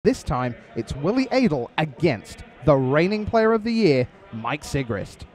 This time, it's Willy Edel against the reigning player of the year, Mike Sigrist.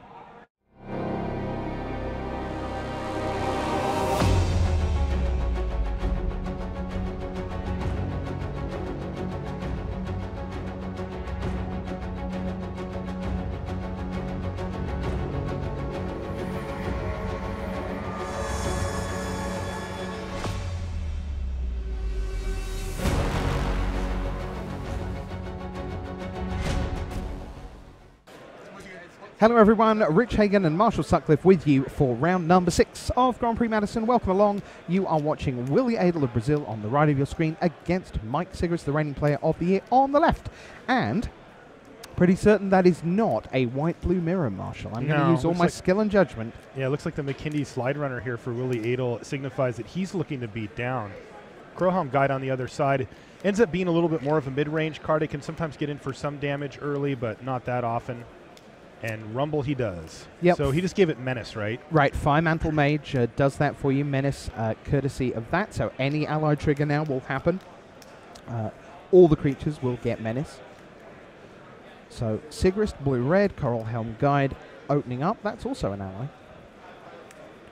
Hello everyone, Rich Hagan and Marshall Sutcliffe with you for round number 6 of Grand Prix Madison. Welcome along. You are watching Willy Edel of Brazil on the right of your screen against Mike Sigrist, the reigning player of the year, on the left. And pretty certain that is not a white-blue mirror, Marshall. I'm going to use all my skill and judgment. Yeah, it looks like the McKinney slide runner here for Willy Edel signifies that he's looking to beat down. Crowhelm Guide on the other side ends up being a little bit more of a mid-range card. It can sometimes get in for some damage early, but not that often. And Rumble he does. Yep. So he just gave it Menace, right? Right. Fire Mantle Mage does that for you. Menace, courtesy of that. So any ally trigger now will happen. All the creatures will get Menace. So Sigrist, Blue-Red, Crowhelm Guide opening up. That's also an ally.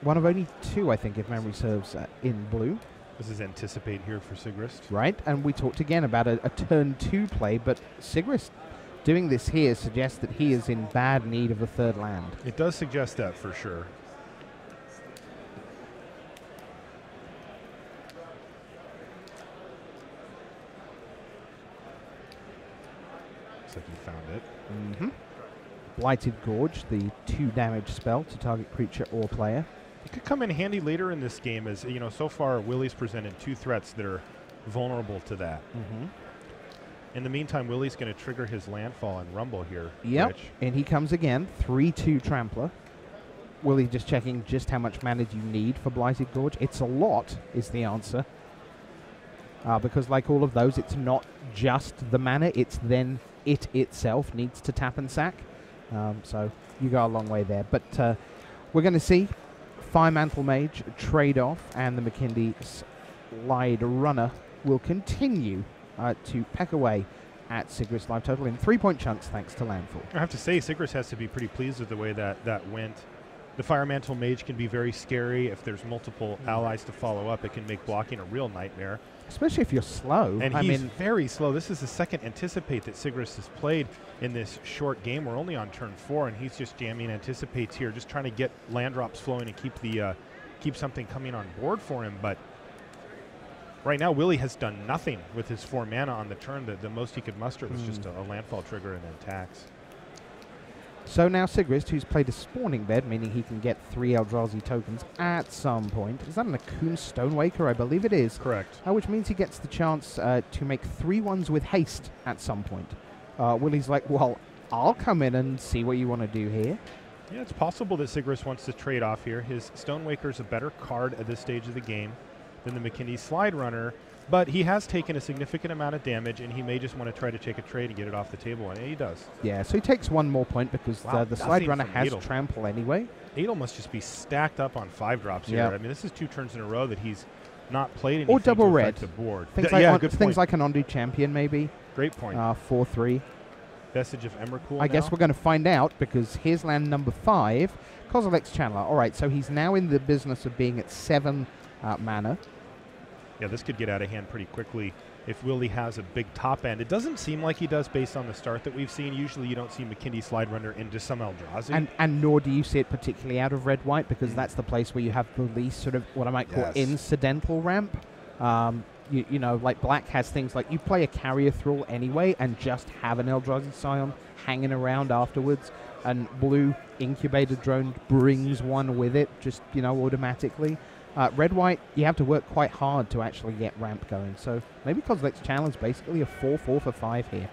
One of only 2, I think, if memory serves, in blue. This is Anticipate here for Sigrist. Right. And we talked again about a turn 2 play, but Sigrist doing this here suggests that he is in bad need of a third land. It does suggest that for sure. Looks like he found it. Mm-hmm. Blighted Gorge, the 2 damage spell to target creature or player. It could come in handy later in this game, as you know, so far Willy's presented 2 threats that are vulnerable to that. Mm-hmm. In the meantime, Willy's going to trigger his landfall and Rumble here. Yep, Rich. And he comes again, 3/2 Trampler. Willy just checking just how much mana do you need for Blighted Gorge. It's a lot, is the answer. Because like all of those, it's not just the mana, it's then it itself needs to tap and sack. So you go a long way there. But we're going to see Fire Mantle Mage trade off, and the McKinney slide runner will continue to peck away at Sigrist live total in 3-point chunks thanks to landfall. I have to say, Sigrist has to be pretty pleased with the way that went. The Fire Mantle Mage can be very scary. If there's multiple allies to follow up, it can make blocking a real nightmare. Especially if you're slow. And he's very slow. This is the second Anticipate that Sigrist has played in this short game. We're only on turn 4, and he's just jamming Anticipates here, just trying to get land drops flowing and keep something coming on board for him. But right now, Willy has done nothing with his 4 mana on the turn. The most he could muster was just a landfall trigger and then tax. So now Sigrist, who's played a spawning bed, meaning he can get 3 Eldrazi tokens at some point. Is that an Akun Stonewaker? I believe it is. Correct. Which means he gets the chance to make 3 ones with haste at some point. Willy's like, well, I'll come in and see what you want to do here. Yeah, it's possible that Sigrist wants to trade off here. His Stonewaker's a better card at this stage of the game than the McKinney slide runner, but he has taken a significant amount of damage, and he may just want to try to take a trade and get it off the table, and he does. Yeah, so he takes 1 more point because the slide runner has Edel. Trample anyway. Edel must just be stacked up on 5 drops here. I mean, this is 2 turns in a row that he's not played anything or double to red. The board. Things like an Undo Champion, maybe. Great point. 4/3. Vestige of Emrakul. I guess we're going to find out, because here's land number 5, Kozilek's Channeler. All right, so he's now in the business of being at 7 mana. Yeah, this could get out of hand pretty quickly if Willy has a big top end. It doesn't seem like he does based on the start that we've seen. Usually you don't see McKinney slide runner into some Eldrazi. And nor do you see it particularly out of red-white, because that's the place where you have the least sort of what I might call incidental ramp. You know, like black has things like you play a Carrier Thrall anyway and just have an Eldrazi Scion hanging around afterwards, and blue Incubator Drone brings one with it, just, you know, automatically. Red-white, you have to work quite hard to actually get ramp going. So maybe Kozilek's Challenge is basically a 4/4 for 5 here.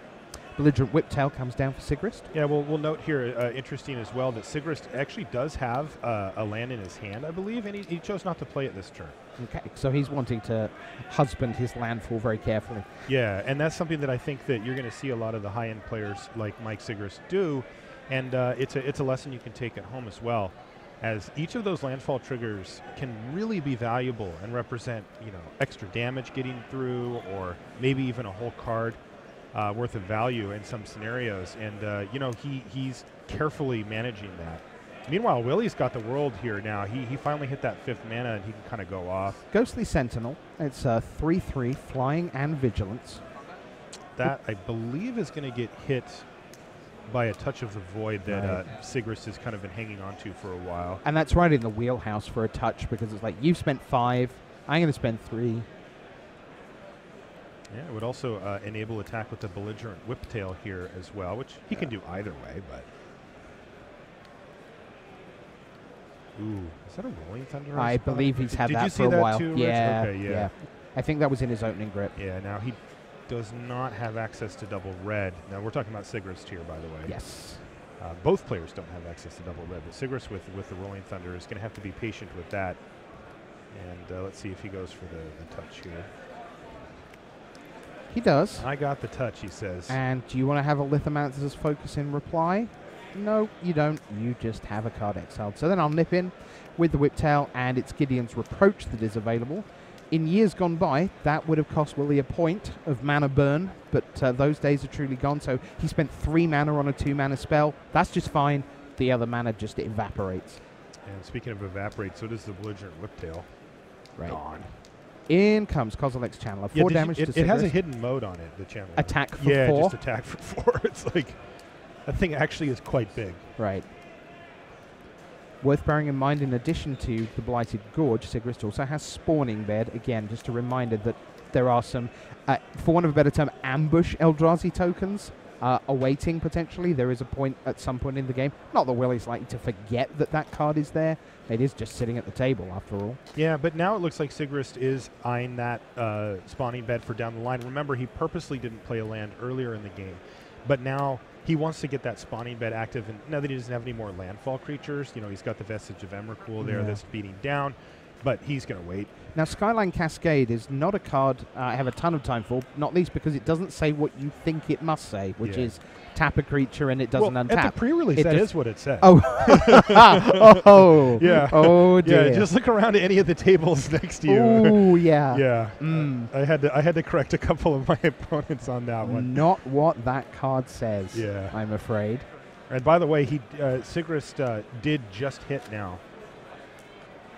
Belligerent Whiptail comes down for Sigrist. Yeah, we'll note here, interesting as well, that Sigrist actually does have a land in his hand, I believe, and he chose not to play it this turn. Okay, so he's wanting to husband his landfall very carefully. Yeah, and that's something that I think that you're going to see a lot of the high-end players like Mike Sigrist do, and it's a lesson you can take at home as well. as each of those landfall triggers can really be valuable and represent, you know, extra damage getting through or maybe even a whole card. worth of value in some scenarios, and you know, he's carefully managing that. Meanwhile, Willy's got the world here now. He finally hit that 5th mana, and he can kind of go off. Ghostly Sentinel. It's 3/3 flying and vigilance. That I believe is going to get hit by a touch of the void that Sigrist has kind of been hanging on to for a while. And that's right in the wheelhouse for a touch, because it's like, you've spent 5, I'm going to spend 3. Yeah, it would also enable attack with the belligerent whiptail here as well, which he can do either way, but... Ooh, is that a Rolling Thunder? I believe he's had that for a while. Yeah. I think that was in his opening grip. Yeah, now he does not have access to double red. Now, we're talking about Sigrist here, by the way. Yes. Both players don't have access to double red, but Sigrist with the Rolling Thunder is going to have to be patient with that. And let's see if he goes for the touch here. He does. I got the touch, he says. And do you want to have a Lithomancer's Focus in reply? No, you don't. You just have a card exiled. So then I'll nip in with the Whiptail, and it's Gideon's Reproach that is available. In years gone by, that would have cost Willy a point of mana burn, but those days are truly gone. So he spent 3 mana on a 2-mana spell. That's just fine. The other mana just evaporates. And speaking of evaporate, so does the Belligerent Whiptail. Right. Gone. In comes Kozilek's Channeler. 4 damage to Sigrist. It has a hidden mode on it, the Channeler. Attack for 4. Yeah, just attack for 4. It's like, that thing actually is quite big. Right. Worth bearing in mind, in addition to the Blighted Gorge, Sigrist also has Spawning Bed. Again, just a reminder that there are some, for want of a better term, ambush Eldrazi tokens awaiting potentially. There is a point at some point in the game. Not that Willy's likely to forget that that card is there. It is just sitting at the table, after all. Yeah, but now it looks like Sigrist is eyeing that Spawning Bed for down the line. Remember, he purposely didn't play a land earlier in the game, but now he wants to get that Spawning Bed active, and now that he doesn't have any more landfall creatures, you know, he's got the Vestige of Emrakul there that's beating down, but he's going to wait. Now, Skyline Cascade is not a card I have a ton of time for, not least because it doesn't say what you think it must say, which is tap a creature and it doesn't untap. At the pre-release, that is what it said. Oh. Oh. Yeah. Oh, dear. Yeah, just look around at any of the tables next to you. Oh, yeah. Yeah. I had to correct a couple of my opponents on that one. Not what that card says, I'm afraid. And by the way, Sigrist did just hit now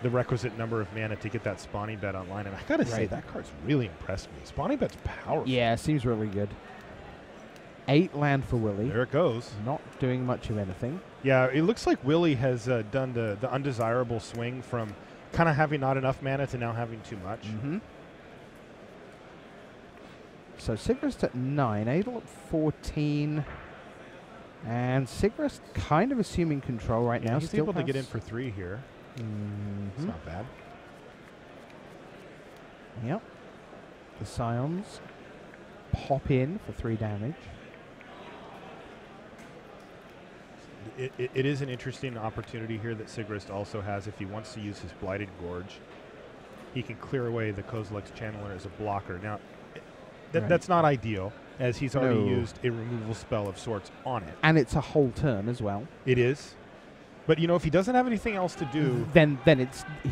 the requisite number of mana to get that Spawning Bed online. And I got to say, that card's really impressed me. Spawning Bed's powerful. Yeah, seems really good. 8 land for Willy. There it goes. Not doing much of anything. Yeah, it looks like Willy has done the undesirable swing from kind of having not enough mana to now having too much. So Sigrist at 9, Edel at 14. And Sigrist kind of assuming control right now. He's still able to get in for 3 here. It's not bad. Yep. The Scions pop in for 3 damage. It is an interesting opportunity here that Sigrist also has if he wants to use his Blighted Gorge. He can clear away the Kozilek's Channeler as a blocker. Now, that's not ideal, as he's already used a removal spell of sorts on it. And it's a whole turn as well. It is. But, you know, if he doesn't have anything else to do... Then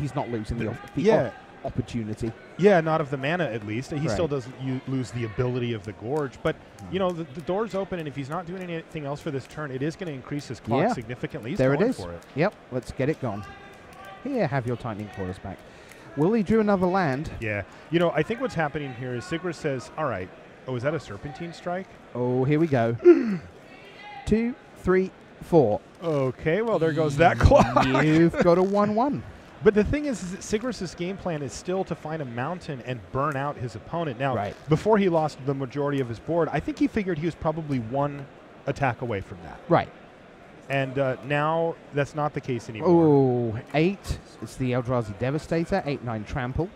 he's not losing the opportunity. Yeah, not of the mana, at least. He still doesn't lose the ability of the Gorge. But, you know, the door's open, and if he's not doing anything else for this turn, it is going to increase his clock significantly. He's going for it. Yep, let's get it gone. Here, have your Tightening Coils back. Willy drew another land. Yeah. You know, I think what's happening here is Sigrist says, all right. Oh, is that a Serpentine Strike? Oh, here we go. 2, 3, 4. Okay, well, there goes that clock. You've got a 1/1. But the thing is that Sigrist's game plan is still to find a mountain and burn out his opponent. Now, before he lost the majority of his board, I think he figured he was probably 1 attack away from that. Right. And now that's not the case anymore. Oh, 8. It's the Eldrazi Devastator. 8/9 Trample.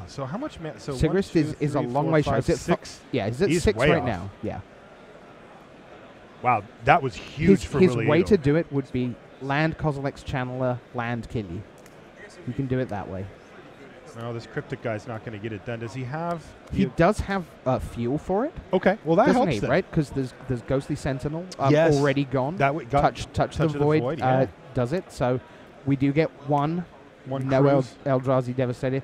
So how much? So Sigrist is a long way short. 6. Yeah, he's at 6 right now. Yeah. Wow, that was huge for Willy. His way to do it would be land Kozilek's Channeler, land kill you. You can do it that way. No, this Cryptic guy's not going to get it done. Does he have? He does have fuel for it. Okay, well that helps. He, right? Because there's Ghostly Sentinel already gone. That touch the void does it. So we do get one Eldrazi Devastator.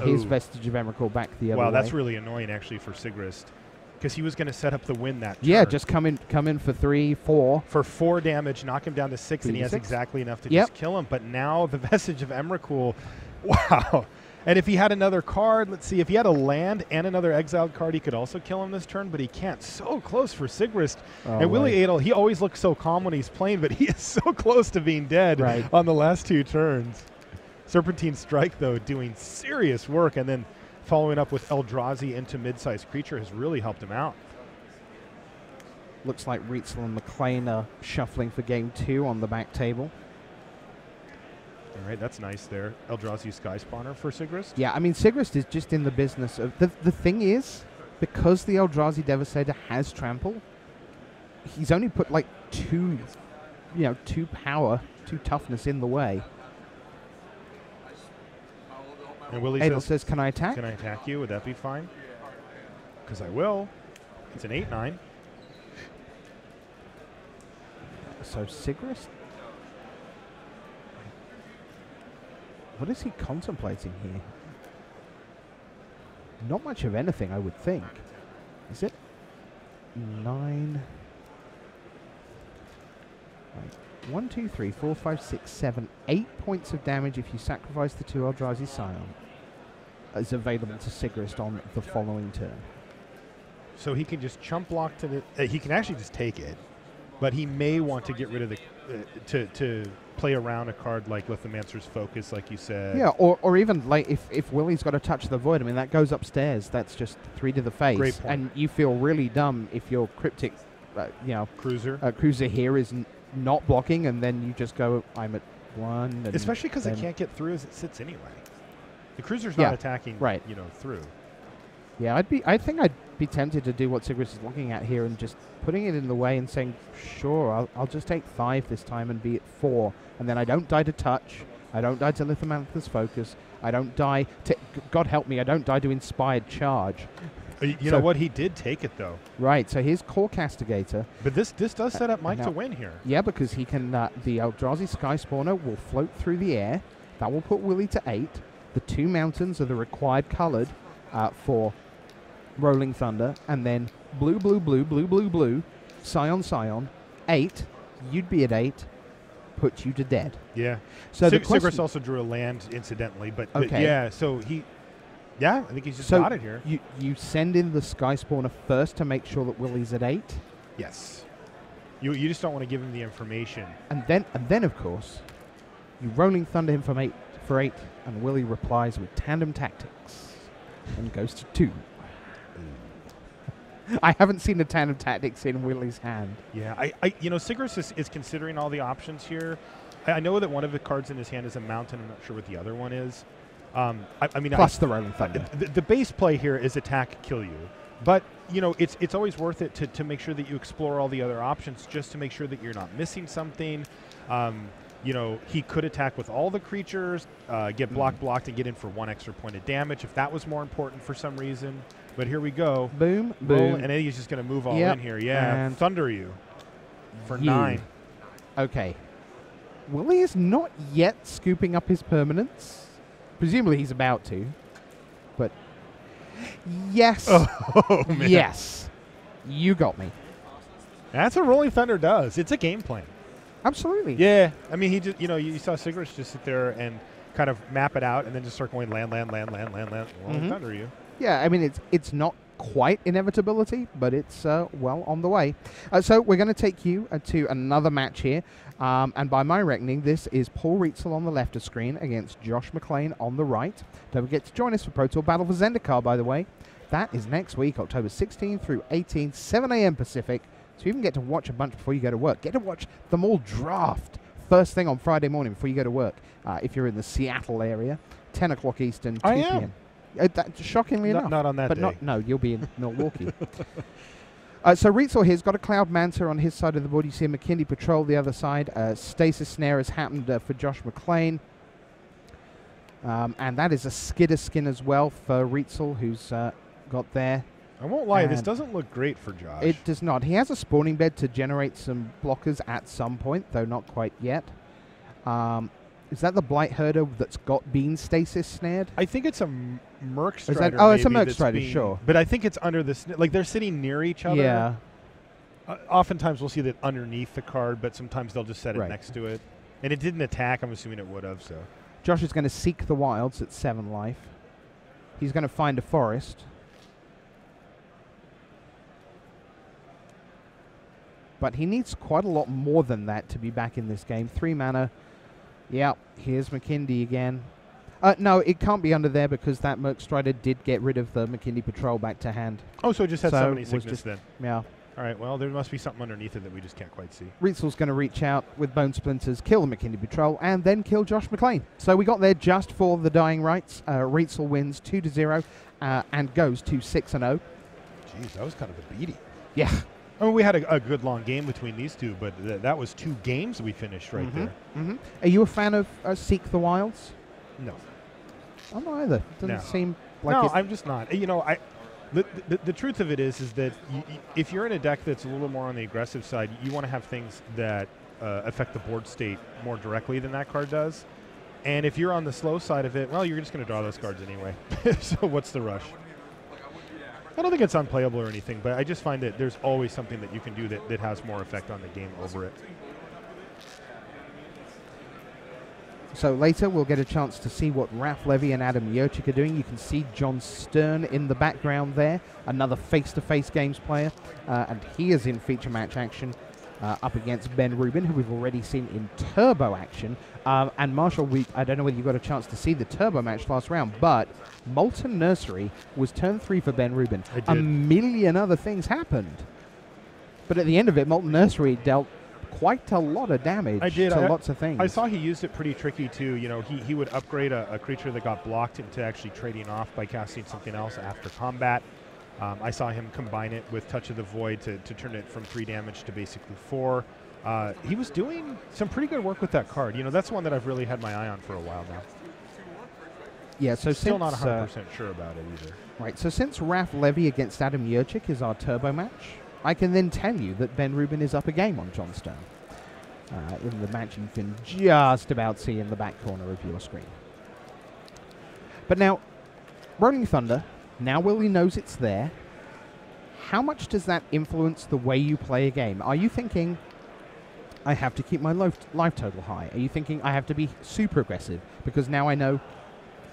His Vestige of Emrakul back the other way. Wow, that's really annoying actually for Sigrist. because he was going to set up the win that turn. Yeah, just come in for 3, 4. For 4 damage, knock him down to 6, and he has exactly enough to just kill him. But now the Vestige of Emrakul, wow. And if he had another card, let's see, if he had a land and another exiled card, he could also kill him this turn, but he can't. So close for Sigrist. And Willy Edel, he always looks so calm when he's playing, but he is so close to being dead on the last 2 turns. Serpentine Strike, though, doing serious work, and then following up with Eldrazi into mid-sized creature has really helped him out. Looks like Rietzl and McLean are shuffling for game 2 on the back table. All right, that's nice there. Eldrazi Sky Spawner for Sigrist. Yeah, I mean, Sigrist is just in the business of... The thing is, because the Eldrazi Devastator has Trample, he's only put like 2 power, 2 toughness in the way. And Willy says, can I attack? Can I attack you? Would that be fine? Because I will. It's an 8/9. So Sigrist? What is he contemplating here? Not much of anything, I would think. Is it? 9. Right. 1, 2, 3, 4, 5, 6, 7, 8 points of damage if you sacrifice the 2 Eldrazi Scion. Is available to Sigrist on the following turn. So he can just chump block to the... he can actually just take it, but he may want to get rid of the... to play around a card like Lithomancer's Focus, like you said. Yeah, or even like if Willy's got to touch the void, I mean, that goes upstairs. That's just 3 to the face. Great point. And you feel really dumb if your Cryptic, cruiser here is not blocking, and then you just go, I'm at 1. Especially because it can't get through as it sits anyway. The cruiser's not attacking, through. Yeah, I think I'd be tempted to do what Sigrist is looking at here and just putting it in the way and saying, sure, I'll just take 5 this time and be at 4. And then I don't die to touch. I don't die to Lithomancer's Focus. I don't die to... God help me, I don't die to Inspired Charge. You know what? He did take it, though. Right, so here's Core Castigator. But this does set up Mike to win here. Yeah, because he can... the Eldrazi Sky Spawner will float through the air. That will put Willy to 8. The 2 mountains are the required colored for Rolling Thunder. And then blue, blue, blue, blue, blue, blue, Scion, Scion, 8. You'd be at 8. Put you to dead. Yeah. So Sigrist also drew a land, incidentally. But yeah, so he... Yeah, I think he's just got it here. You send in the Sky Spawner first to make sure that Willy's at 8. Yes. You just don't want to give him the information. And then of course, you Rolling Thunder him from 8 for 8, and Willy replies with Tandem Tactics and goes to 2. I haven't seen the Tandem Tactics in Willy's hand. Yeah, Sigrist is considering all the options here. I know that one of the cards in his hand is a mountain. I'm not sure what the other one is. Plus the Rolling Thunder. The base play here is attack, kill you. But, it's always worth it to make sure that you explore all the other options just to make sure that you're not missing something. He could attack with all the creatures, get blocked, and get in for 1 extra point of damage if that was more important for some reason. But here we go. Boom, boom. boom. And Eddie's just going to move all in here. Yeah, and thunder you for 9. Okay. Willy is not yet scooping up his permanents. Presumably he's about to. But yes. Oh, man. Yes. You got me. That's what Rolling Thunder does. It's a game plan. Absolutely. Yeah. I mean, he just, you saw Sigrist just sit there and kind of map it out and then just start going land. Rolling Thunder you. Yeah, I mean, it's not quite inevitability, but it's well on the way. So we're going to take you to another match here. And by my reckoning, this is Paul Rietzl on the left of screen against Josh McLean on the right. Don't forget to join us for Pro Tour Battle for Zendikar, by the way. That is next week, October 16th through 18th, 7 a.m. Pacific. So you even get to watch a bunch before you go to work. Get to watch them all draft first thing on Friday morning before you go to work. If you're in the Seattle area, 10 o'clock Eastern, 2 p.m. Shockingly enough. Not on that day. No, you'll be in Milwaukee. So Rietzl here's got a Cloud Manta on his side of the board. You see a McKinney Patrol the other side. Stasis Snare has happened for Josh McLean. And that is a Skidder Skin as well for Rietzl, who's got there. I won't lie, this doesn't look great for Josh. It does not. He has a spawning bed to generate some blockers at some point, though not quite yet. Is that the Blight Herder that's been stasis snared? I think it's a Merc Strider. Oh, it's a maybe Merc Strider, sure. But I think it's under the like they're sitting near each other. Yeah. Oftentimes we'll see that underneath the card, but sometimes they'll just set it Right. next to it. And it didn't attack. I'm assuming it would have. So Josh is going to seek the wilds at 7 life. He's going to find a forest. But he needs quite a lot more than that to be back in this game. 3 mana. Yeah, here's McKindy again. No, it can't be under there because that Merc Strider did get rid of the McKindy Patrol back to hand. Oh, so it just had so many was sickness then. Yeah. All right, well, there must be something underneath it that we just can't quite see. Rietzel's going to reach out with Bone Splinters, kill the McKindy Patrol, and then kill Josh McLean. So we got there just for the dying rights. Rietzel wins 2-0 and goes to 6-0. Jeez, that was kind of a beating. Yeah. I mean, we had a good long game between these two, but that was 2 games we finished right there. Mm-hmm. Are you a fan of Seek the Wilds? No. I'm not either. Doesn't seem like no, I'm just not. You know, the truth of it is that if you're in a deck that's a little more on the aggressive side, you want to have things that affect the board state more directly than that card does. And if you're on the slow side of it, well, you're just going to draw those cards anyway. So what's the rush? I don't think it's unplayable or anything, but I just find that there's always something that you can do that has more effect on the game over it. So later we'll get a chance to see what Raf Levy and Adam Yurchik are doing. You can see John Stern in the background there, another face-to-face games player, and he is in feature match action up against Ben Rubin, who we've already seen in turbo action. And Marshall, I don't know whether you got a chance to see the turbo match last round, but Molten Nursery was turn 3 for Ben Rubin. A million other things happened. But at the end of it, Molten Nursery dealt quite a lot of damage to lots of things. I saw he used it pretty tricky too. You know, he would upgrade a creature that got blocked into actually trading off by casting something else after combat. I saw him combine it with Touch of the Void to turn it from 3 damage to basically 4. He was doing some pretty good work with that card. You know, that's one that I've really had my eye on for a while now. Yeah, so still not 100% sure about it either. Right, so since Raf Levy against Adam Yurchik is our turbo match, I can then tell you that Ben Rubin is up a game on John Stern. In the match you can just about see in the back corner of your screen. But now, Rolling Thunder, now Willy knows it's there. How much does that influence the way you play a game? Are you thinking, I have to keep my life total high? Are you thinking, I have to be super aggressive because now I know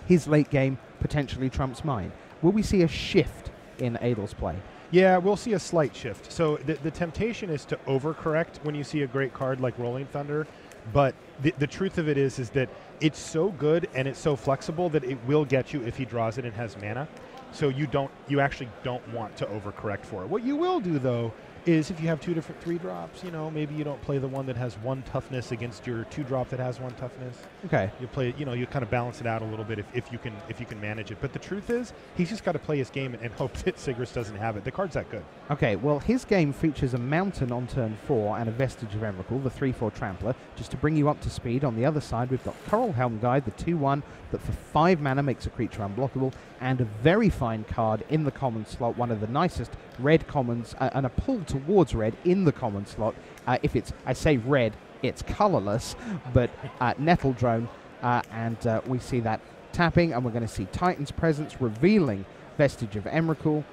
his late game potentially trumps mine? Will we see a shift in Edel's play? Yeah, we'll see a slight shift. So the temptation is to overcorrect when you see a great card like Rolling Thunder, but the truth of it is that it's so good and it's so flexible that it will get you if he draws it and has mana. So you actually don't want to overcorrect for it. What you will do though is if you have 2 different 3-drops, you know, maybe you don't play the one that has 1 toughness against your 2-drop that has 1 toughness. Okay. You play, you know, you kind of balance it out a little bit if you can manage it. But the truth is, he's just got to play his game and hope that Sigrist doesn't have it. The card's that good. Okay, well, his game features a Mountain on turn 4 and a Vestige of Emrakul, the 3/4 Trampler. Just to bring you up to speed, on the other side we've got Coral Helm Guide, the 2/1 that for 5 mana makes a creature unblockable, and a very fine card in the common slot, one of the nicest red commons, and a pull towards red in the common slot. If it's, I say red, it's colorless, but Nettle Drone, and we see that tapping, and we're going to see Titan's Presence revealing Vestige of Emrakul,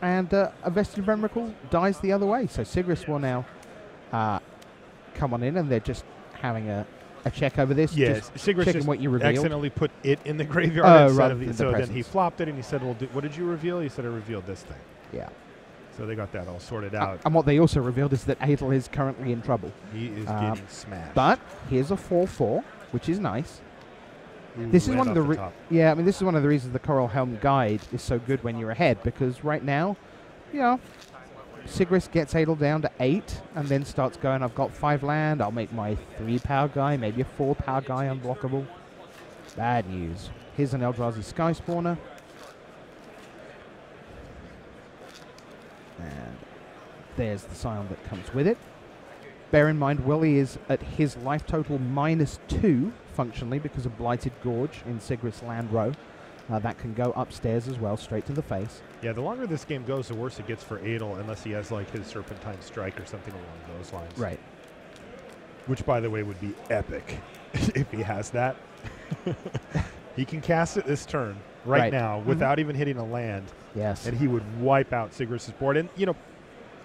and a Vestige of Emrakul dies the other way. So Sigrist will now come on in, and they're just having a check over this. Yes, Sigrist checking what you revealed. accidentally put it in the graveyard instead of so then he flopped it and he said, well, what did you reveal? He said, I revealed this thing. Yeah. So they got that all sorted out. And what they also revealed is that Adel is currently in trouble. He is getting smashed. But here's a 4/4, which is nice. Ooh, this is one of the this is one of the reasons the Coral Helm Guide is so good when you're ahead, because right now, you know, Sigrist gets Adel down to 8 and then starts going, I've got 5 land, I'll make my 3-power guy, maybe a 4-power guy unblockable. Bad news. Here's an Eldrazi Sky Spawner. And there's the Scion that comes with it. Bear in mind, Willy is at his life total -2, functionally, because of Blighted Gorge in Sigrist's land row. That can go upstairs as well, straight to the face. Yeah, the longer this game goes, the worse it gets for Adel, unless he has like his Serpentine Strike or something along those lines. Right. Which, by the way, would be epic. if he has that. He can cast it this turn right now without even hitting a land. Yes. And he would wipe out Sigrist's board. And, you know,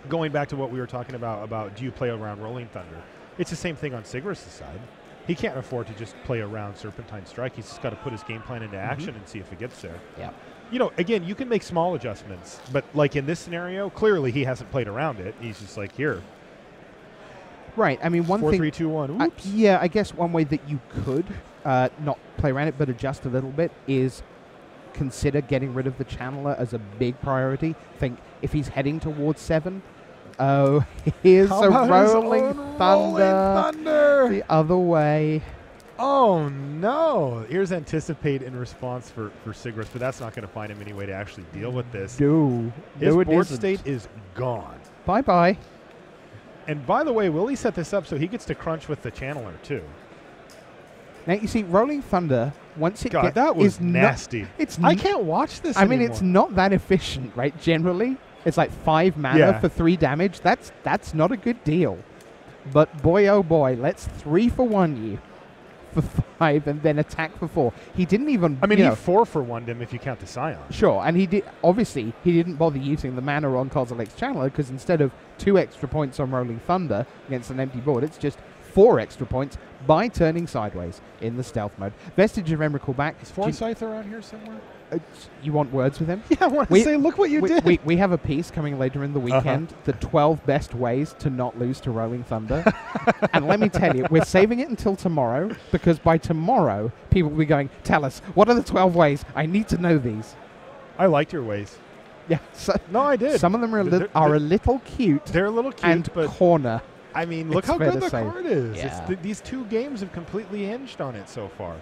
going back to what we were talking about do you play around Rolling Thunder? It's the same thing on Sigrist's side. He can't afford to just play around Serpentine Strike. He's just got to put his game plan into action and see if it gets there. Yeah. You know, again, you can make small adjustments. But, like, in this scenario, clearly he hasn't played around it. He's just like, here. Right. I mean, 4, 3, 2, 1. Oops. Yeah, I guess one way that you could not play around it but adjust a little bit is consider getting rid of the channeler as a big priority. Think if he's heading towards 7, oh, here's a rolling thunder the other way. Oh, no. Here's Anticipate in response for Sigrist, but that's not going to find him any way to actually deal with this. His board state is gone. Bye-bye. And by the way, Willy set this up so he gets to crunch with the channeler, too. Now, you see, Rolling Thunder, once it gets... that was nasty. I can't watch this anymore. I mean, it's not that efficient, right? Generally, it's like 5 mana for 3 damage. That's not a good deal. But boy, oh boy, let's 3-for-1 you for 5 and then attack for 4. He didn't even... I mean, he 4-for-1'd him if you count the Scion. Sure, and he did. Obviously, he didn't bother using the mana on Kozilek's Channeler because instead of 2 extra points on Rolling Thunder against an empty board, it's just 4 extra points by turning sideways in the stealth mode. Vestige of Emrakul back. Is Forsyth around here somewhere? You want words with him? Yeah, I want to say, look what you did. We have a piece coming later in the weekend, the 12 best ways to not lose to Rolling Thunder. And let me tell you, we're saving it until tomorrow, because by tomorrow, people will be going, tell us, what are the 12 ways? I need to know these. I liked your ways. Yeah. So no, I did. Some of them are a little cute. They're a little cute, and but corner. I mean, look how good the card is. Yeah. These 2 games have completely hinged on it so far.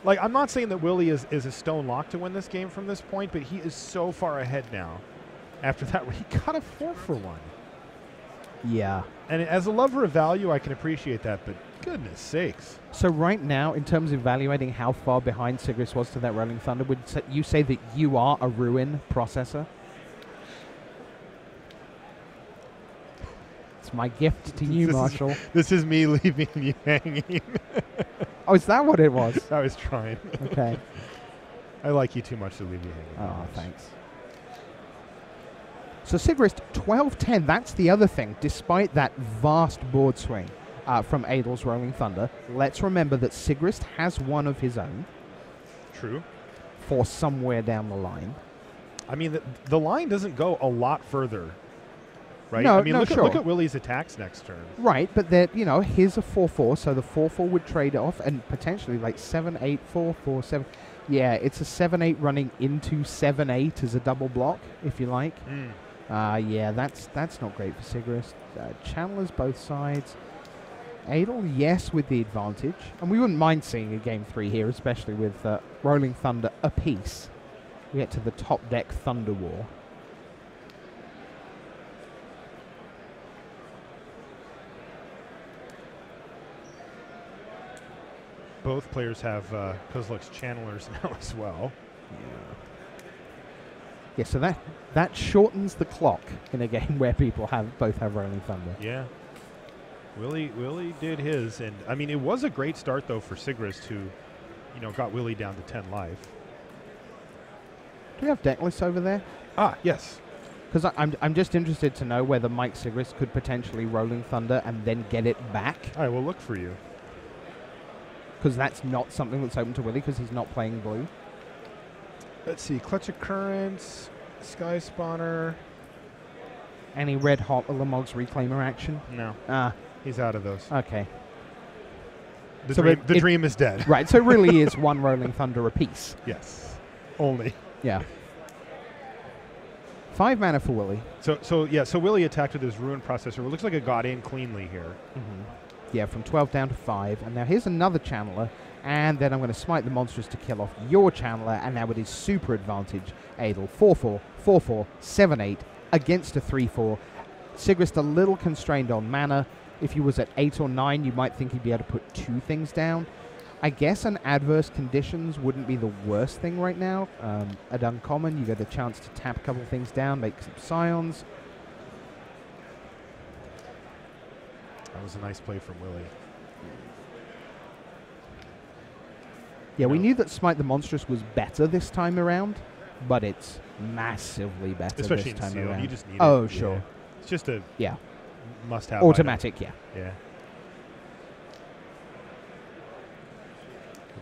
Like, I'm not saying that Willy is a stone lock to win this game from this point, but he is so far ahead now. After that, he got a 4-for-1. Yeah. And as a lover of value, I can appreciate that, but goodness sakes. So right now, in terms of evaluating how far behind Sigrist was to that Rolling Thunder, would you say that you are a Ruin processor? It's my gift to you, Marshall. This is me leaving you hanging. Oh, is that what it was? I was trying. Okay. I like you too much to leave you hanging. Oh, thanks. So Sigrist, 12-10, that's the other thing. Despite that vast board swing from Adel's Rolling Thunder, let's remember that Sigrist has one of his own. True. For somewhere down the line. I mean, the line doesn't go a lot further. Right? No, I mean, sure. look at Willy's attacks next turn. Right, but that, you know, here's a 4-4, so the 4-4 would trade off, and potentially like 7-8, 4-4, 7. Yeah, it's a 7-8 running into 7-8 as a double block, if you like. Yeah, that's not great for Sigrist. Channelers both sides. Edel, yes, with the advantage, and we wouldn't mind seeing a game 3 here, especially with Rolling Thunder apiece. We get to the top deck Thunder War. Both players have Kozilek's channelers now as well. Yeah, so that shortens the clock in a game where people both have Rolling Thunder. Yeah. Willy did his, and I mean, it was a great start though for Sigrist, who, you know, got Willy down to 10 life. Do we have deck lists over there? Ah, yes. Because I'm just interested to know whether Mike Sigrist could potentially Rolling Thunder and then get it back. I will look for you. Because that's not something that's open to Willy because he's not playing blue. Let's see. Clutch of Currents, Sky Spawner. Any red hot Lamog's Reclaimer action? No. He's out of those. Okay. The dream is dead. Right, so it really is one Rolling Thunder apiece. Yes. Only. Yeah. 5 mana for Willy. So Willy attacked with his Ruin Processor. It looks like it got in cleanly here. Yeah, from 12 down to 5. And now here's another Channeler. And then I'm going to smite the monsters to kill off your Channeler. And now it is super advantage. Adel, 4-4, 4-4, 7-8 against a 3-4. Sigrist a little constrained on mana. If he was at 8 or 9, you might think he'd be able to put 2 things down. I guess an adverse conditions wouldn't be the worst thing right now. At uncommon, you get a chance to tap a couple things down, make some scions. That was a nice play from Willy. Yeah, You we know? knew that Smite the Monstrous was better this time around, but it's massively better Especially this in time Seal. around. You just need Oh, it. sure. Yeah. It's just a Yeah. must-have Automatic, item. Yeah.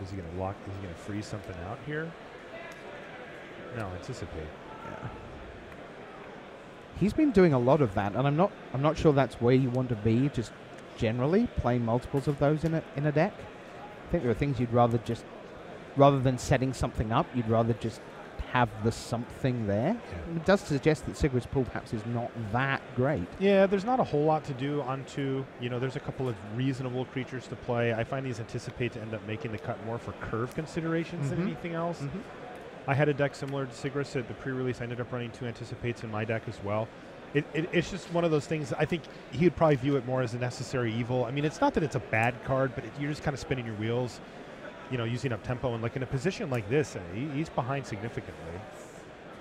Is he going to lock? Is he going to freeze something out here? No, anticipate. Yeah. He's been doing a lot of that, and I'm not sure that's where you want to be. Just generally playing multiples of those in a deck. I think there are things you'd rather just, rather than setting something up, you'd rather just have the something there. Yeah. It does suggest that Sigrist pool perhaps is not that great. Yeah, there's not a whole lot to do on 2. You know, there's a couple of reasonable creatures to play. I find these anticipate to end up making the cut more for curve considerations than anything else. I had a deck similar to Sigrist at the pre-release. I ended up running 2 anticipates in my deck as well. It's just one of those things. I think he would probably view it more as a necessary evil. I mean, it's not that it's a bad card, but you're just kind of spinning your wheels, you know, using up tempo. And like in a position like this, he's behind significantly.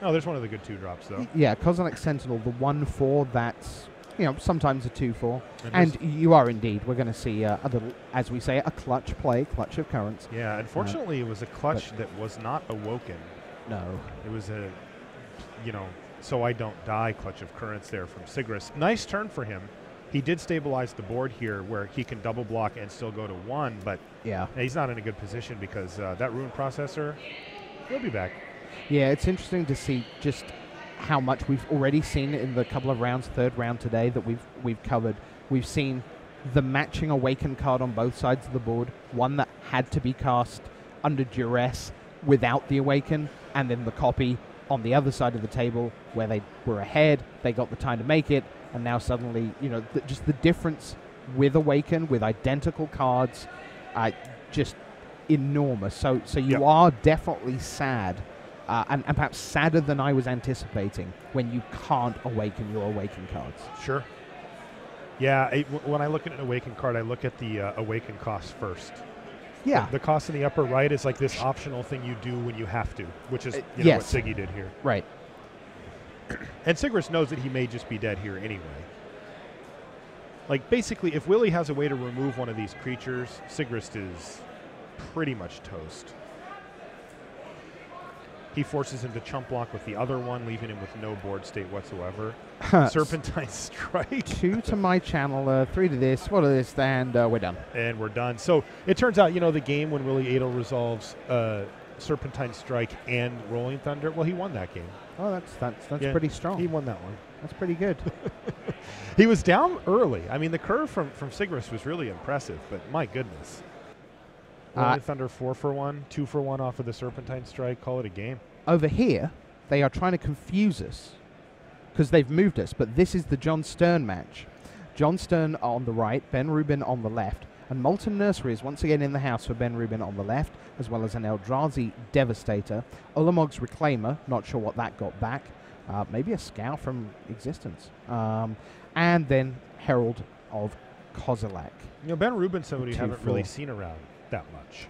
No, there's one of the good 2-drops, though. Yeah, Kozilek Sentinel, the 1/4 that's, you know, sometimes a 2/4. And you are indeed, we're going to see, a little, as we say, a clutch play, clutch of currents. Yeah, unfortunately, it was a clutch that was not awoken. No. It was a, you know, so I don't die clutch of currents there from Sigrist. Nice turn for him. He did stabilize the board here where he can double block and still go to 1, but yeah, he's not in a good position because that Rune Processor, he'll be back. Yeah, it's interesting to see just how much we've already seen in the couple of rounds, third round today that we've covered. We've seen the matching Awaken card on both sides of the board, one that had to be cast under duress without the Awaken, and then the copy on the other side of the table where they were ahead, they got the time to make it, and now suddenly, you know, just the difference with Awaken, with identical cards, just enormous. So you are definitely sad, and perhaps sadder than I was anticipating when you can't Awaken your Awaken cards. Sure. Yeah, when I look at an Awaken card, I look at the Awaken cost first. Yeah. The cost in the upper right is like this optional thing you do when you have to, which is you know, what Siggy did here. Right. And Sigrist knows that he may just be dead here anyway. Like, basically, if Willy has a way to remove one of these creatures, Sigrist is pretty much toast. He forces him to chump block with the other one, leaving him with no board state whatsoever. Serpentine Strike. 2 to my channel, 3 to this, 4 to this, and we're done. And we're done. So it turns out, you know, the game when Willy Edel resolves Serpentine Strike and Rolling Thunder, well, he won that game. Oh, that's pretty strong. He won that one. That's pretty good. He was down early. I mean, the curve from Sigrist was really impressive, but my goodness. Rolling Thunder 4 for 1, 2 for 1 off of the Serpentine Strike. Call it a game. Over here, they are trying to confuse us because they've moved us, but this is the John Stern match. John Stern on the right, Ben Rubin on the left, and Molten Nursery is once again in the house for Ben Rubin on the left, as well as an Eldrazi Devastator. Ulamog's Reclaimer, not sure what that got back. Maybe a Scour from Existence. And then Herald of Kozilek. You know, Ben Rubin's somebody you haven't really seen around that much.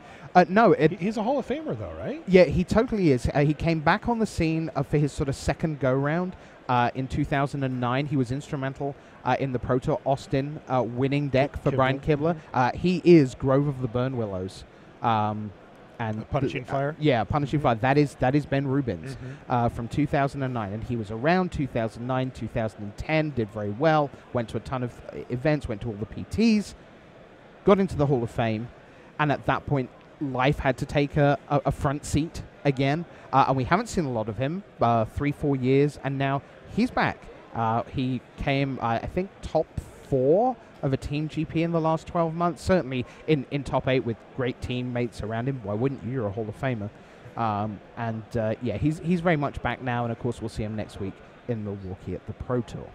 No. He's a Hall of Famer, though, right? Yeah, he totally is. He came back on the scene for his sort of second go-round in 2009. He was instrumental in the Proto Austin winning deck for Brian Kibler. He is Grove of the Burn Willows. And Punishing Fire? Yeah, Punishing Fire. That is Ben Rubin's from 2009. And he was around 2009, 2010, did very well, went to a ton of events, went to all the PTs, got into the Hall of Fame. And at that point, life had to take a front seat again. And we haven't seen a lot of him, 3-4 years, and now he's back. He came, I think, top 4 of a team GP in the last 12 months, certainly in top 8 with great teammates around him. Why wouldn't you? You're a Hall of Famer. Yeah, he's very much back now, and of course we'll see him next week in Milwaukee at the Pro Tour.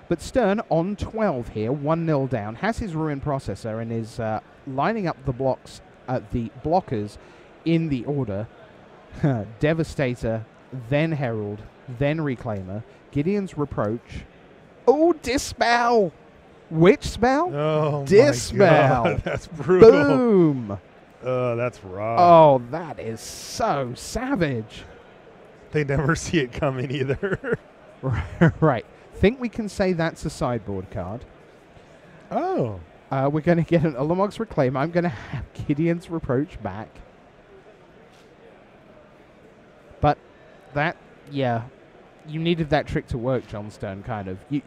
But Stern on 12 here, 1-0 down, has his Ruin Processor and is lining up the blocks, the blockers in the order. Devastator, then Herald, then Reclaimer, Gideon's Reproach. Oh, Dispel! Which spell? Oh, Dispel! my God, that's brutal. Boom! That's raw. Oh, that is so savage. They never see it coming either. Right. Think we can say that's a sideboard card. Oh. We're going to get an Ulamog's Reclaim. I'm going to have Gideon's Reproach back. Yeah. You needed that trick to work, John Stern, kind of. The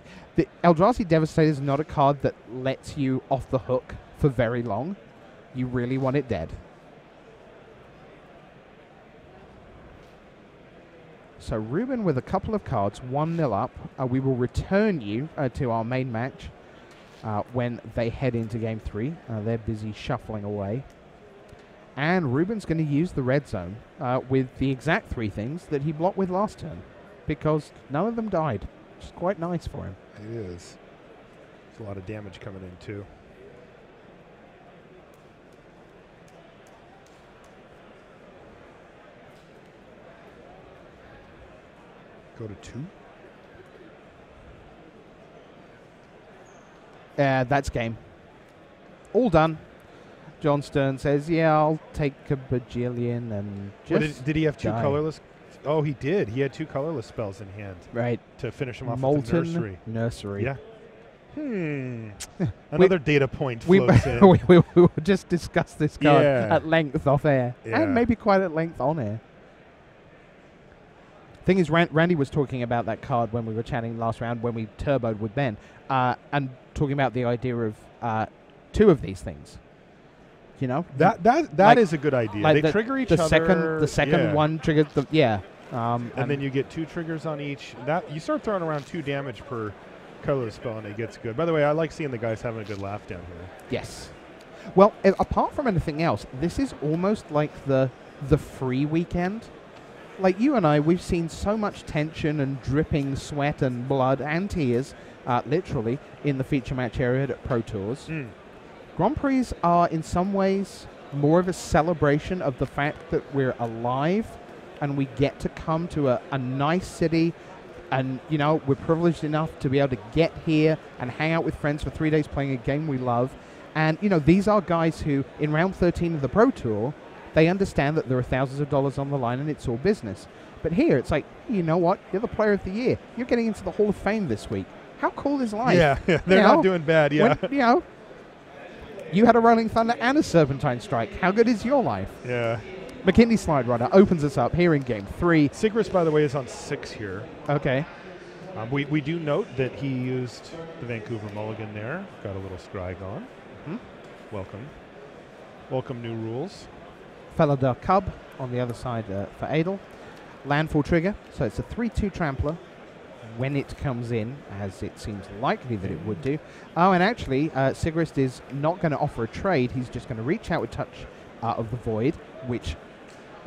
Eldrazi Devastator is not a card that lets you off the hook for very long. You really want it dead. So Rubin with a couple of cards, 1-0 up. We will return you to our main match when they head into Game 3. They're busy shuffling away. And Rubin's going to use the red zone with the exact 3 things that he blocked with last turn, because none of them died, which is quite nice for him. It is. There's a lot of damage coming in, too. Go to 2. That's game. All done. John Stern says, yeah, I'll take a bajillion and just did he have 2 die. colorless? Oh, he did. He had 2 colorless spells in hand. Right. To finish him off Molten with the Nursery. Yeah. Another data point floats in. we will just discuss this card Yeah. at length off air. Yeah. And maybe quite at length on air. Thing is, Randy was talking about that card when we were chatting last round when we turboed with Ben, and talking about the idea of 2 of these things. You know, That like- is a good idea. like They trigger each other. The second yeah. one triggers the and then you get 2 triggers on each. That you start throwing around 2 damage per colorless spell, and it gets good. By the way, I like seeing the guys having a good laugh down here. Yes. Well, apart from anything else, this is almost like the free weekend. Like you and I, we've seen so much tension and dripping sweat and blood and tears, literally, in the feature match area at Pro Tours. Grand Prix are, in some ways, more of a celebration of the fact that we're alive and we get to come to a nice city, and, you know, we're privileged enough to be able to get here and hang out with friends for 3 days playing a game we love. And, you know, these are guys who, in round 13 of the Pro Tour, they understand that there are thousands of dollars on the line and it's all business. But here, it's like, you know what? You're the player of the year. You're getting into the Hall of Fame this week. How cool is life? Yeah, they're not doing bad, yeah. When, you know, you had a Rolling Thunder and a Serpentine Strike. How good is your life? Yeah. McKinley Slide Runner opens us up here in Game 3. Sigrist, by the way, is on 6 here. Okay. We do note that he used the Vancouver Mulligan there. Got a little scry on. Welcome. Welcome, new rules. Felidar Cub on the other side for Adel. Landfall Trigger, so it's a 3-2 Trampler when it comes in, as it seems likely that it would do. Oh, and actually, Sigrist is not going to offer a trade. He's just going to reach out with Touch of the Void, which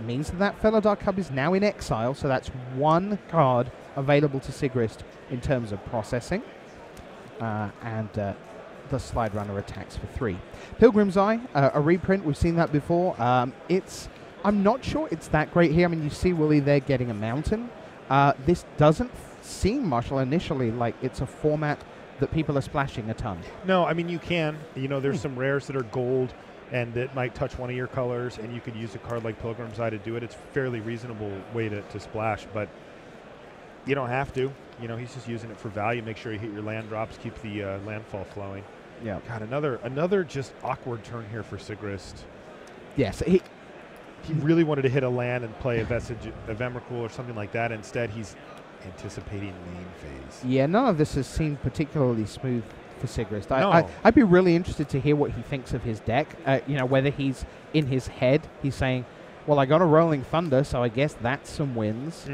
means that Felidar Cub is now in exile, so that's 1 card available to Sigrist in terms of processing. And the Slide Runner attacks for 3. Pilgrim's Eye, a reprint. We've seen that before. I'm not sure it's that great here. I mean, you see Willy there getting a mountain. This doesn't seem, Marshall, initially like it's a format that people are splashing a ton. No, I mean, you can. You know, there's some rares that are gold and that might touch one of your colors, and you could use a card like Pilgrim's Eye to do it. It's a fairly reasonable way to splash, but you don't have to. You know, he's just using it for value. Make sure you hit your land drops, keep the landfall flowing. Yeah. God, another just awkward turn here for Sigrist. Yes. He really wanted to hit a land and play a Vestige of Emrakul or something like that. Instead, he's anticipating main phase. Yeah, none of this has seemed particularly smooth for Sigrist. No. I'd be really interested to hear what he thinks of his deck. You know, whether he's in his head, he's saying, well, I got a Rolling Thunder, so I guess that's some wins.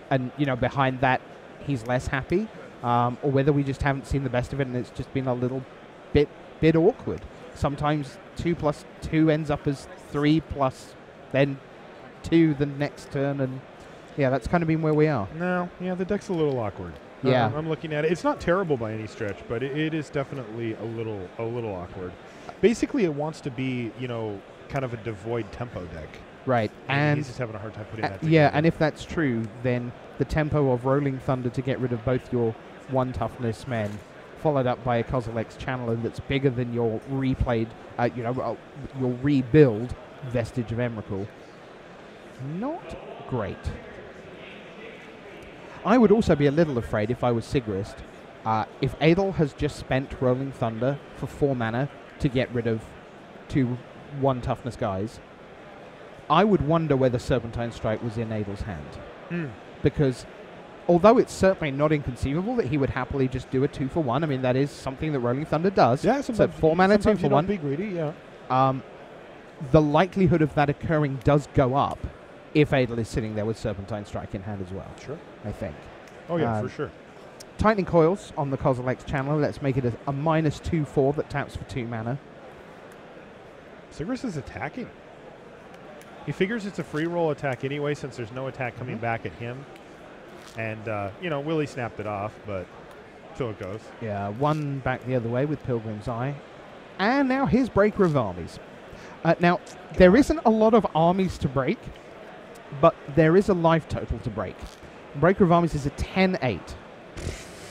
And, you know, behind that, he's less happy. Or whether we just haven't seen the best of it and it's just been a little bit awkward. Sometimes 2 plus 2 ends up as 3 plus then 2 the next turn, and yeah, that's kind of been where we are. No, yeah, the deck's a little awkward. Yeah. I'm looking at it. It's not terrible by any stretch, but it is definitely a little awkward. Basically, it wants to be, you know, kind of a devoid tempo deck. Right, and he's just having a hard time putting that together. Yeah, and if that's true, then the tempo of Rolling Thunder to get rid of both your 1 toughness men, followed up by a Kozilek's Channeler that's bigger than your replayed, your rebuild Vestige of Emrakul. Not great. I would also be a little afraid if I was Sigrist, if Adel has just spent Rolling Thunder for 4 mana to get rid of 2 1 toughness guys, I would wonder whether Serpentine Strike was in Adel's hand. because although it's certainly not inconceivable that he would happily just do a 2-for-1, I mean, that is something that Rolling Thunder does. Yeah, so 4 mana, 2-for-1. Be greedy, yeah. The likelihood of that occurring does go up if Edel is sitting there with Serpentine Strike in hand as well. Sure. I think. Oh, yeah, for sure. Tightening Coils on the Kozilek's channel. Let's make it a -2/4 that taps for 2 mana. Sigrist is attacking. He figures it's a free roll attack anyway since there's no attack coming back at him. And, Willy snapped it off, but so it goes. Yeah, one back the other way with Pilgrim's Eye. And now his Breaker of Armies. Now, there isn't a lot of armies to break, but there is a life total to break. Breaker of Armies is a 10-8.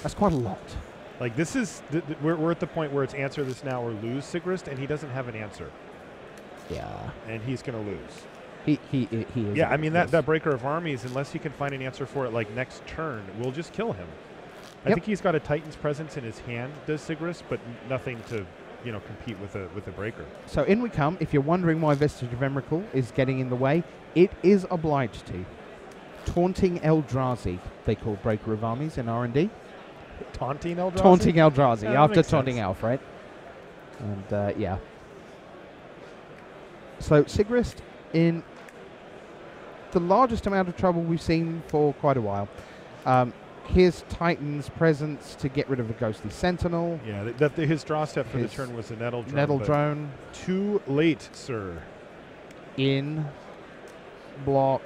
That's quite a lot. Like, this is... we're at the point where it's answer this now or lose Sigrist, and he doesn't have an answer. Yeah. And he's going to lose. He is. Yeah, I mean, that Breaker of Armies, unless he can find an answer for it, like, next turn, will just kill him. I think he's got a Titan's Presence in his hand, does Sigrist, but nothing to, compete with a Breaker. So in we come. If you're wondering why Vestige of Emrakul is getting in the way, it is obliged to. Taunting Eldrazi, they call Breaker of Armies in R&D. Taunting Eldrazi? Taunting Eldrazi, yeah, after taunting Elf, right? And, yeah. So Sigrist in the largest amount of trouble we've seen for quite a while. His Titan's Presence to get rid of the Ghostly Sentinel. Yeah, his draw step for the turn was an Edel drone. Edel drone. Too late, sir. In block.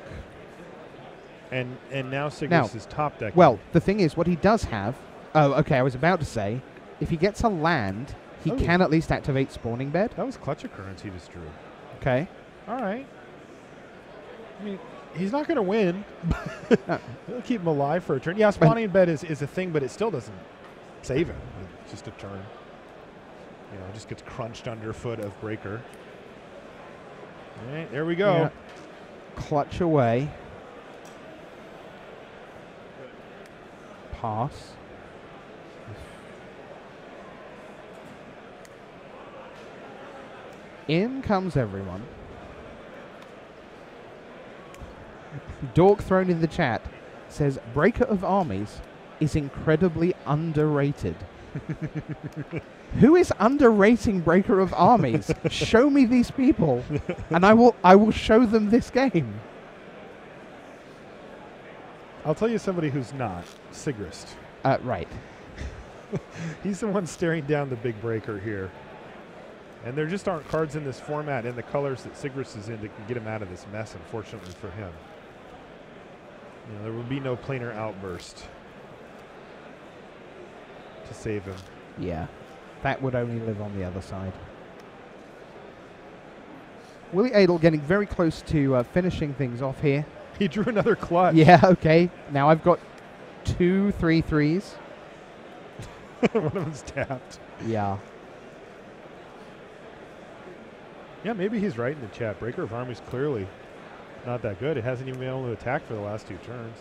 And now Sigrist is top deck. Well, the thing is, what he does have... Oh, okay, I was about to say, if he gets a land, he can at least activate Spawning Bed. That was Clutch Occurrence he just drew. Okay. All right. I mean, he's not going to win. He'll keep him alive for a turn. Yeah, Spawning Bed is a thing, but it still doesn't save him. It's just a turn. It just gets crunched underfoot of Breaker. All right, there we go. Yeah. Clutch away. Pass. In comes everyone. Dork thrown in the chat says Breaker of Armies is incredibly underrated. Who is underrating Breaker of Armies? Show me these people, and I will show them this game. I'll tell you somebody who's not. Sigrist. Right. He's the one staring down the big Breaker here. And there just aren't cards in this format in the colors that Sigrist is in that can get him out of this mess, unfortunately for him. There will be no planar outburst to save him. Yeah. That would only live on the other side. Willy Edel getting very close to finishing things off here. He drew another clutch. Yeah, okay. Now I've got 2 3/3s. One of them's tapped. Yeah. Yeah, maybe he's right in the chat. Breaker of Armies clearly not that good. It hasn't even been able to attack for the last 2 turns.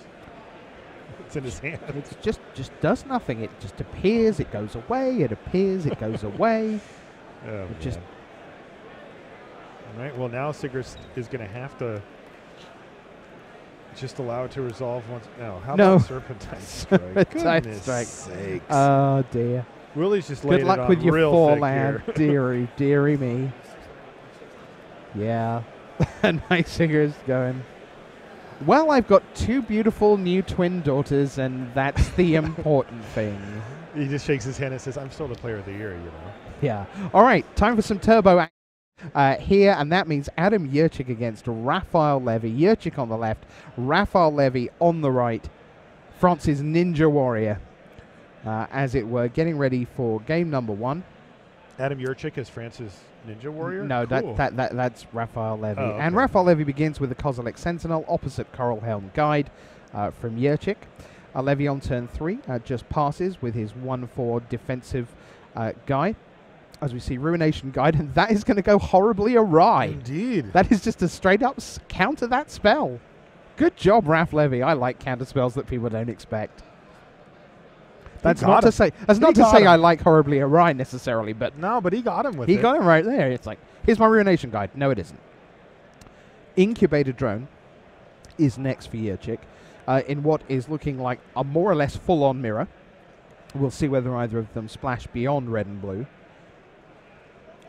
It's in his hand. It just does nothing. It just appears, it goes away, it appears, it goes away. Oh, just. All right, well, now Sigrist is going to have to just allow it to resolve once. No, how about Serpentine Strike? Goodness sakes. Oh, dear. Willy's just good laid luck it on with your real 4-land. Deary, deary me. Yeah. Nice fingers going. Well, I've got 2 beautiful new twin daughters, and that's the important thing. He just shakes his hand and says, I'm still the player of the year, Yeah. All right, time for some turbo action here, and that means Adam Yurchik against Raphael Levy. Yurchik on the left, Raphael Levy on the right. France's Ninja Warrior, as it were, getting ready for game number 1. Adam Yurchik is France's Ninja Warrior? No, cool. that's Raphael Levy. Oh, okay. And Raphael Levy begins with the Kozilek Sentinel opposite Coral Helm Guide from Yurchik. Levy on turn 3 just passes with his 1/4 defensive guy. As we see Ruination Guide, and that is going to go horribly awry. Indeed. That is just a straight up counter that spell. Good job, Raph Levy. I like counter spells that people don't expect. That's not to say I like horribly awry necessarily, but no, but he got him with it. He got him right there. It's like, here's my Ruination Guide. No, it isn't. Incubator Drone is next for Yurchik. in what is looking like a more or less full-on mirror. We'll see whether either of them splash beyond red and blue.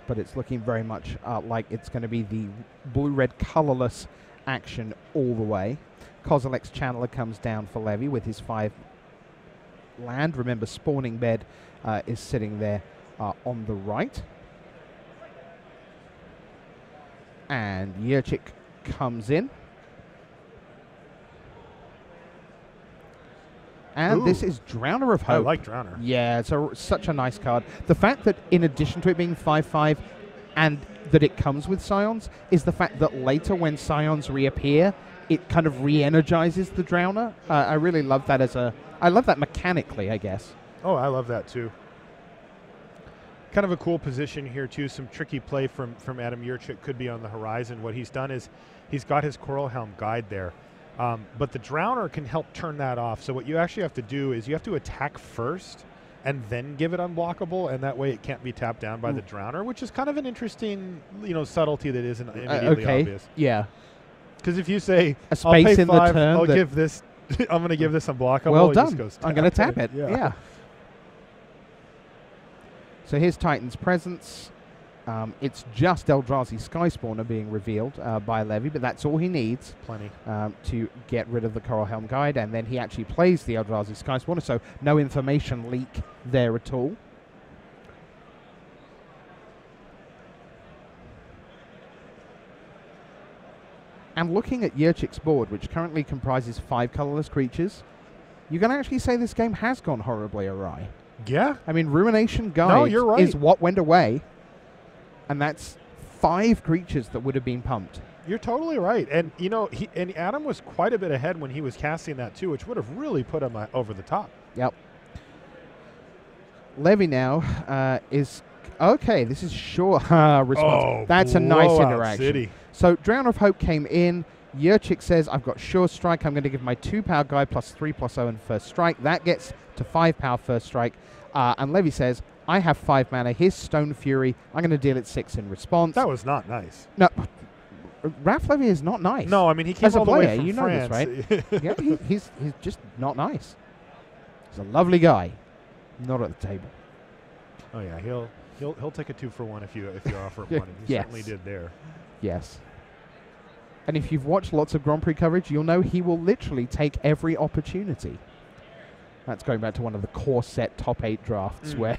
But it's looking very much like it's going to be the blue-red colorless action all the way. Kozilek's Channeler comes down for Levy with his 5 land. Remember, Spawning Bed is sitting there on the right. And Yurchik comes in. And Ooh. this is Drowner of Hope. I like Drowner. Yeah, it's such a nice card. The fact that in addition to it being 5/5 and that it comes with Scions is the fact that later when Scions reappear, it kind of re-energizes the Drowner. I really love that I love that mechanically, I guess. Oh, I love that too. Kind of a cool position here too. Some tricky play from Adam Yurchik could be on the horizon. What he's done is he's got his Coral Helm Guide there. But the Drowner can help turn that off. So what you actually have to do is you have to attack first and then give it unblockable, and that way it can't be tapped down by the Drowner, which is kind of an interesting, subtlety that isn't immediately obvious. Yeah. Because if you say, a space I'll pay in 5, the turn, I'll give this, I'm going to give this unblockable. Well it done. Just goes I'm going to tap it. Yeah. So here's Titan's Presence. It's just Eldrazi Skyspawner being revealed by Levy, but that's all he needs. Plenty. To get rid of the Coral Helm Guide, and then he actually plays the Eldrazi Skyspawner, so no information leak there at all. And looking at Yurchik's board, which currently comprises 5 colorless creatures, you can actually say this game has gone horribly awry. Yeah. I mean, Rumination Guide you're right. is what went away, and that's 5 creatures that would have been pumped. You're totally right. And, and Adam was quite a bit ahead when he was casting that too, which would have really put him over the top. Yep. Levy now is... Okay, this is sure response. Oh, that's a nice Blowout interaction. City. So Drowner of Hope came in. Yurchik says, I've got Sure Strike. I'm going to give my 2 power guy plus 3/0 and first strike. That gets to 5 power first strike. And Levy says, I have 5 mana. Here's Stone Fury. I'm going to deal it 6 in response. That was not nice. No, Raph Levy is not nice. No, I mean, he came As a all player, the way from you know France. this, right? Yeah, he's just not nice. He's a lovely guy. Not at the table. Oh, yeah, he'll take a 2-for-1 if you offer Yeah, one. He yes. certainly did there. Yes. And if you've watched lots of Grand Prix coverage, you'll know he will literally take every opportunity. That's going back to one of the core set top 8 drafts where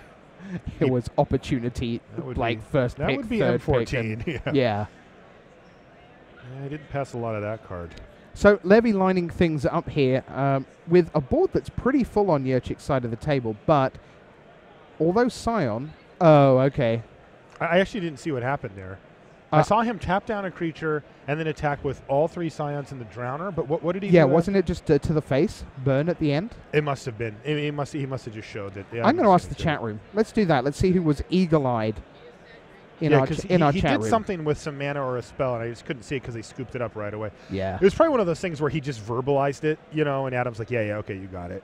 it was opportunity, like first pick, that would be third M14. pick. Yeah. Yeah. I didn't pass a lot of that card. So Levy lining things up here with a board that's pretty full on Yurchik's side of the table, but although Scion... Oh, okay. I actually didn't see what happened there. I saw him tap down a creature and then attack with all 3 Scions and the Drowner, but what did he do? Yeah, wasn't it just to the face, burn at the end? It must have been. He must have just showed that. Yeah, I'm going to ask the chat room. Let's do that. Let's see who was eagle-eyed in our chat room. He did something with some mana or a spell, and I just couldn't see it because they scooped it up right away. Yeah. It was probably one of those things where he just verbalized it, and Adam's like, yeah, okay, you got it.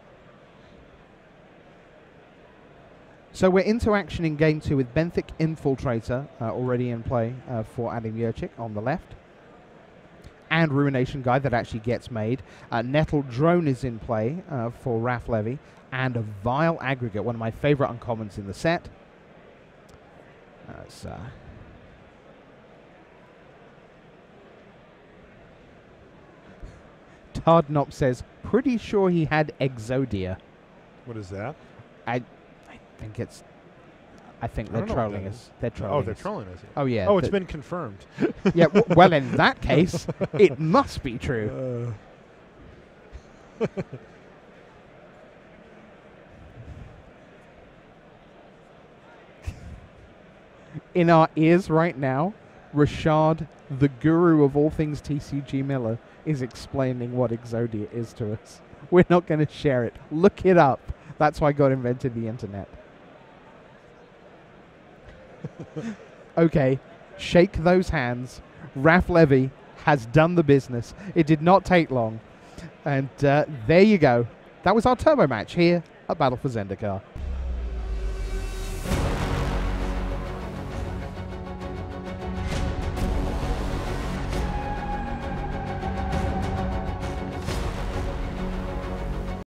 So we're into action in Game 2 with Benthic Infiltrator already in play for Adam Yurchik on the left. And Ruination Guide that actually gets made. Nettle Drone is in play for Raph Levy. And a Vile Aggregate, one of my favorite uncommons in the set. Tardnop says, pretty sure he had Exodia. What is that? I think they're trolling us. They're trolling us. Oh, they're trolling us. Oh, yeah. Oh, it's been confirmed. Yeah, well, in that case, it must be true. In our ears right now, Rashad, the guru of all things TCG Miller, is explaining what Exodia is to us. We're not going to share it. Look it up. That's why God invented the internet. Okay, shake those hands. Raph Levy has done the business. It did not take long. And there you go. That was our turbo match here at Battle for Zendikar.